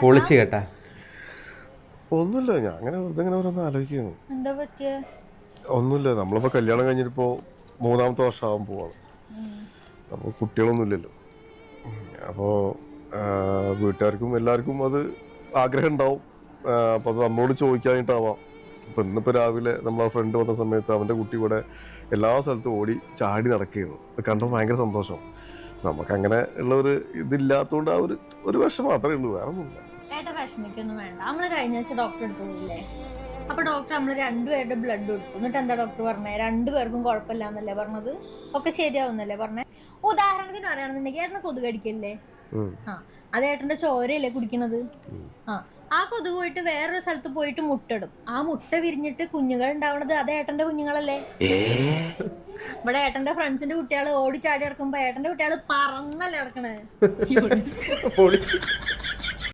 പൊളിച്ച് കേട്ടാ. ഒന്നുമില്ല, ഞാൻ അങ്ങനെ വെറുതെ ഇങ്ങനെ ഓരോന്ന് ആലോചിക്കുന്നു. എന്താ പറ്റിയ? ഒന്നുമില്ല, നമ്മളിപ്പോ കല്യാണം കഴിഞ്ഞിട്ടിപ്പോ 3ാമത്തെ വർഷമാകാൻ പോവാണ്. അപ്പോൾ കുട്ടികളൊന്നും ഇല്ലല്ലോ. അപ്പോൾ വീട്ടുകാർക്കും എല്ലാവർക്കും അത് ആഗ്രഹം ഉണ്ടാവും. അപ്പോൾ അത് നമ്മളോട് ചോദിക്കാനായിട്ടാവാം. ഇപ്പം ഇന്നിപ്പോൾ രാവിലെ നമ്മളെ ഫ്രണ്ട് വന്ന സമയത്ത് അവൻ്റെ കുട്ടി ഇവിടെ എല്ലാ സ്ഥലത്തും ഓടി ചാടി നടക്കുകയായിരുന്നു. അത് കണ്ടപ്പോൾ ഭയങ്കര സന്തോഷം. നമുക്കങ്ങനെ ഉള്ള ഒരു ഇതില്ലാത്തതുകൊണ്ട് ആ ഒരു വിഷമം മാത്രമേ ഉള്ളൂ, വേറെ ഒന്നുമില്ല. ഏട്ടാ വിഷമിക്കൊന്നും വേണ്ട. നമ്മള് കഴിഞ്ഞ ആഴ്ച ഡോക്ടർ എടുത്തു പോയില്ലേ? അപ്പൊ ഡോക്ടർ നമ്മള് 2 പേരുടെ ബ്ലഡ് കൊടുത്തു. എന്നിട്ട് എന്താ ഡോക്ടർ പറഞ്ഞേ? 2 പേർക്കും കുഴപ്പമില്ല എന്നല്ലേ പറഞ്ഞത്? ഒക്കെ ശരിയാവുന്നല്ലേ പറഞ്ഞേ? ഉദാഹരണത്തിന് പറയുകയാണെന്നുണ്ടെങ്കിൽ ഏട്ടനെ കൊതുക് അടിക്കല്ലേ? അത് ഏട്ടന്റെ ചോരയല്ലേ കുടിക്കണത്? ആ കൊതുക് പോയിട്ട് വേറൊരു സ്ഥലത്ത് പോയിട്ട് മുട്ടയിടും. ആ മുട്ട വിരിഞ്ഞിട്ട് കുഞ്ഞുങ്ങൾ ഉണ്ടാവണത് അത് ഏട്ടന്റെ കുഞ്ഞുങ്ങളല്ലേ? ഇവിടെ ഏട്ടന്റെ ഫ്രണ്ട്സിന്റെ കുട്ടികള് ഓടിച്ചാടി ഇറക്കുമ്പോ ഏട്ടന്റെ കുട്ടികള് പറന്നല്ലേ ഇറക്കണേ.